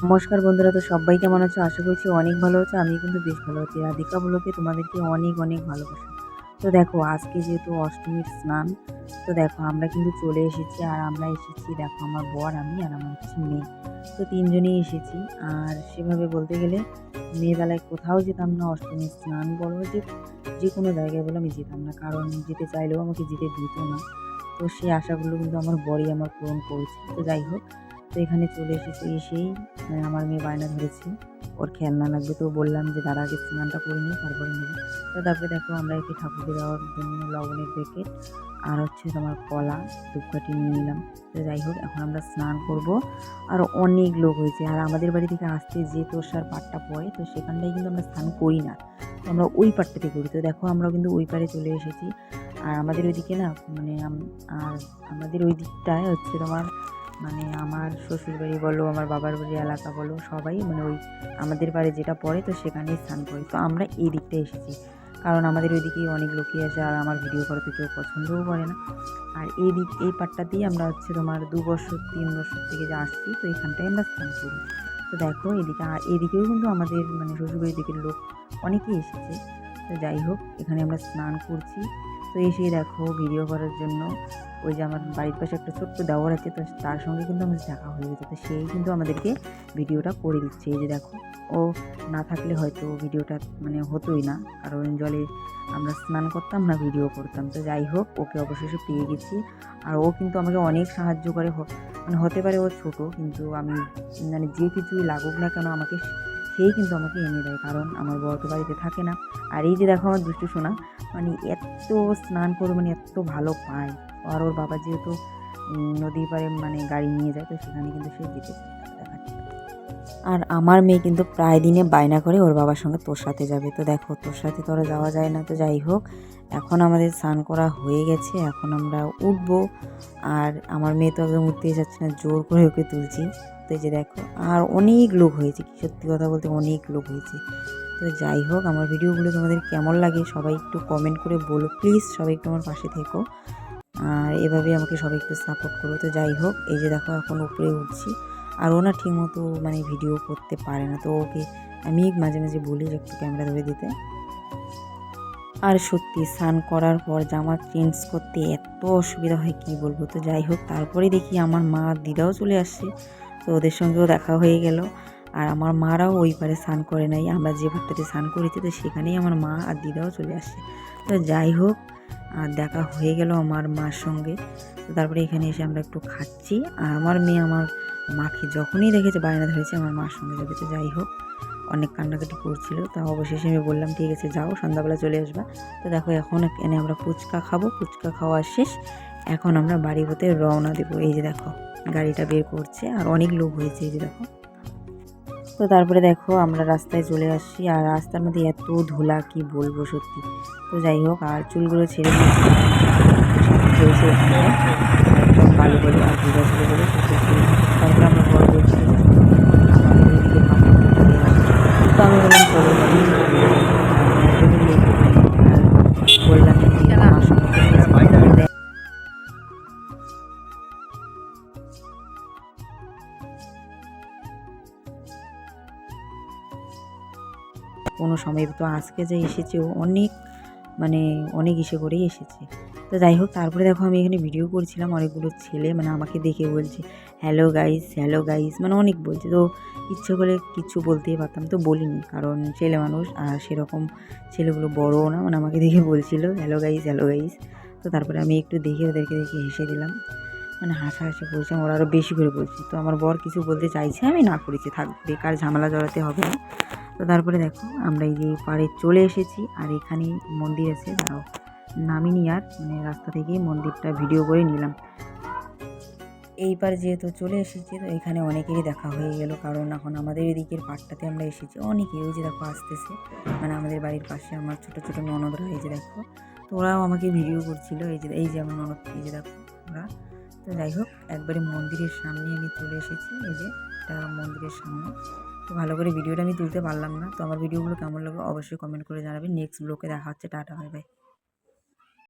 নমস্কার বন্ধুরা, তো সবাই কেমন আছো? আশা করছি অনেক ভালো আছো। আমি কিন্তু বেশ ভালো আছি। রাধিকা ব্লগে তোমাদেরকে অনেক অনেক ভালোবাসা। তো দেখো আজকে যেহেতু অষ্টমীর স্নান, তো দেখো আমরা কিন্তু চলে এসেছি। আর আমরা এসেছি দেখো আমার বর, আমি আর আমার হচ্ছে মেয়ে। তো তিনজনেই এসেছি। আর সেভাবে বলতে গেলে মেয়েবেলায় কোথাও যেতাম না, অষ্টমীর স্নান বলো যে কোনো জায়গায় বলো আমি যেতাম না, কারণ যেতে চাইলেও আমাকে যেতে দিত না। তো সেই আশাগুলো কিন্তু আমার বরই আমার পূরণ করেছে। তো যাই হোক, তো এখানে চলে এসেছি। এসেই আমার মেয়ে বায়না ধরেছে, ওর খেলনা লাগবে। তো বললাম যে দাঁড়া, আগে স্নানটা করে নিই তারপরে নেবো। তো তারপরে দেখো আমরা একে ঠাকুরকে দেওয়ার জন্য লবণের প্যাকেট আর হচ্ছে তোমার কলা, ধূপকাঠি নিয়ে নিলাম। তো যাই হোক, এখন আমরা স্নান করব। আর অনেক লোক হয়েছে। আর আমাদের বাড়ি থেকে আসতে যে তোষার পাড়টা পড়ে, তো সেখানটায় কিন্তু আমরা স্নান করি না, তো আমরা ওই পাড়টাতে করি। তো দেখো আমরা কিন্তু ওই পাড়ে চলে এসেছি। আর আমাদের ওইদিকে না মানে আর আমাদের ওই দিকটায় হচ্ছে তোমার আমার শ্বশুর বাড়ি বলো, আমার বাবার বাড়ি এলাকা বলো, সবাই ওই আমাদের বাড়ি যেটা পড়ে, তো সেখানেই স্নান করে। তো আমরা এই দিকটায় এসেছি, কারণ আমাদের ওইদিকেই অনেক লোকই আসে। আর আমার ভিডিও করা তো কেউ পছন্দও করে না। আর এই পাটটাতেই আমরা হচ্ছে তোমার 2 বছর 3 বছর থেকে যে আসছি, তো এখানটায় আমরা স্নান করি। তো দেখো এদিকে, আর এদিকেও কিন্তু আমাদের শ্বশুরবাড়ির দিকের লোক অনেকেই এসেছে। তো যাই হোক, এখানে আমরা স্নান করছি। তো এসেই দেখো ভিডিও করার জন্য ওই যে আমার বাড়ির পাশে একটা ছোট্ট দেওয়ার আছে, তো তার সঙ্গে কিন্তু আমাদের দেখা হয়ে গেছে। তো সেই কিন্তু আমাদেরকে ভিডিওটা করে দিচ্ছে। এই যে দেখো, ও না থাকলে হয়তো ভিডিওটা হতোই না, কারণ জলে আমরা স্নান করতাম না, ভিডিও করতাম। তো যাই হোক, ওকে অবশেষে পেয়ে গেছি। আর ও কিন্তু আমাকে অনেক সাহায্য করে। হতে পারে ও ছোট, কিন্তু আমি যে কিছুই লাগুক না কেন আমাকে, সেই কিন্তু আমাকে এনে দেয়, কারণ আমার বর তো বাড়িতে থাকে না। আর এই যে দেখো আমার দুষ্টু সোনা, এত স্নান করে এত ভালো পায়। আর ওর বাবা যেহেতু নদীর পাড়ে গাড়ি নিয়ে যায়, তো সেখানে কিন্তু সে যেতে চায় না, দেখাচ্ছে। আর আমার মেয়ে কিন্তু প্রায় দিনে বায়না করে ওর বাবার সঙ্গে তোর সাথে যাবে। তো দেখো, তোর সাথে তো ওরা যাওয়া যায় না। তো যাই হোক, এখন আমাদের স্নান করা হয়ে গেছে, এখন আমরা উঠবো। আর আমার মেয়ে তো একদম উঠতেই যাচ্ছে না, জোর করে ওকে তুলছি। তো এই যে দেখো, আর অনেক লোক হয়েছে, কি সত্যি কথা বলতে অনেক লোক হয়েছে। তো যাই হোক, আমার ভিডিওগুলো তোমাদের কেমন লাগে সবাই একটু কমেন্ট করে বলো প্লিজ। সবাই একটু আমার পাশে থেকো, আর এভাবে আমাকে সবাই একটু সাপোর্ট করো। তো যাই হোক, এই যে দেখো এখন উপরে উঠছি। আর ও না ঠিক মতো ভিডিও করতে পারে না, তো ওকে আমি মাঝে মাঝে বলি যে একটু ক্যামেরা ধরে দিতে। আর সত্যি স্নান করার পর জামা চেঞ্জ করতে এত অসুবিধা হয় কি বলবো। তো যাই হোক, তারপরে দেখি আমার মা দিদাও চলে আসছে, তো ওদের সঙ্গেও দেখা হয়ে গেল। আর আমার মারাও ওই পারে স্নান করে নাই, আমরা যে পাটটাতে স্নান করেছি, তো সেখানেই আমার মা আর দিদাও চলে আসছে। তো যাই হোক, আর দেখা হয়ে গেল আমার মার সঙ্গে। তো তারপরে এখানে এসে আমরা একটু খাচ্ছি। আর আমার মেয়ে আমার মাকে যখনই দেখেছে বায়না ধরেছে আমার মার সঙ্গে যাবে। তো যাই হোক, অনেক কান্নাকাটি করছিল। তা অবশেষে আমি বললাম ঠিক আছে যাও, সন্ধ্যাবেলা চলে আসবা। তো দেখো এখন এনে আমরা ফুচকা খাবো, ফুচকা খাওয়া শেষ। এখন আমরা বাড়ি হতে রওনা দেবো। এই যে দেখো গাড়িটা বের করছে, আর অনেক লোক হয়েছে, এই যে দেখো। তো তারপরে দেখো আমরা রাস্তায় চলে আসছি। আর রাস্তার মধ্যে এত ধুলা কি বলবো সত্যি। তো যাই হোক, আর চুলগুলো ছেড়ে দিয়েছি, হয়েছে ওখানটায় একদম কালো বলে আর ভিজা ছিল বলে চুলটা ছেড়ে দিয়েছি। তারপরে আমরা বড় বলছি আমাদের ওইদিকে পাহাড় ঘুরতে আসি। তো আমি বললাম চলো যাবি, একদমই লেট হবে। আর বললাম যে আমার সঙ্গে চলে গেছে। কোনো সময় তো আজকে যে এসেছে ও অনেক মানে অনেক ইসে করেই এসেছে। তো যাই হোক, তারপরে দেখো আমি এখানে ভিডিও করছিলাম, অনেকগুলো ছেলে আমাকে দেখে বলছে হ্যালো গাইস, হ্যালো গাইস, অনেক বলছে। তো ইচ্ছে করে কিছু বলতেই পারতাম, তো বলিনি, কারণ ছেলে মানুষ। আর সেরকম ছেলেগুলো বড়ও না, আমাকে দেখে বলছিল হ্যালো গাইস, হ্যালো গাইস। তো তারপরে আমি একটু দেখে ওদেরকে দেখে হেসে দিলাম, হাসাহাসি করছিলাম, ওরা আরও বেশি করে বলছে। তো আমার বর কিছু বলতে চাইছে, আমি না করেছি, থাক বেকার ঝামেলা জড়াতে হবে না। তো তারপরে দেখো আমরা এই যে পাড়ে চলে এসেছি। আর এখানে মন্দির আছে, দাঁড়াও নামিনি আর রাস্তা থেকেই মন্দিরটা ভিডিও করে নিলাম। এই পার যেহেতু চলে এসেছি, তো এখানে অনেকেরই দেখা হয়ে গেল, কারণ এখন আমাদের এদিকের পাড়টাতে আমরা এসেছি। অনেকেই ওই যে দেখো আসতেছে, আমাদের বাড়ির পাশে আমার ছোটো ছোটো ননদরা, এই যে দেখো। তো ওরাও আমাকে ভিডিও করছিল, এই যে আমার ননদ, এই যে দেখো ওরা। তো যাই হোক, একবারে মন্দিরের সামনে আমি চলে এসেছি। এই যে এটা মন্দিরের সামনে। তো ভালো করে ভিডিওটা আমি তুলতে পারলাম না। তো আমার ভিডিওগুলো কেমন লাগলো অবশ্যই কমেন্ট করে জানাবেন। নেক্সট ব্লগে দেখা হচ্ছে। Tata, bye bye.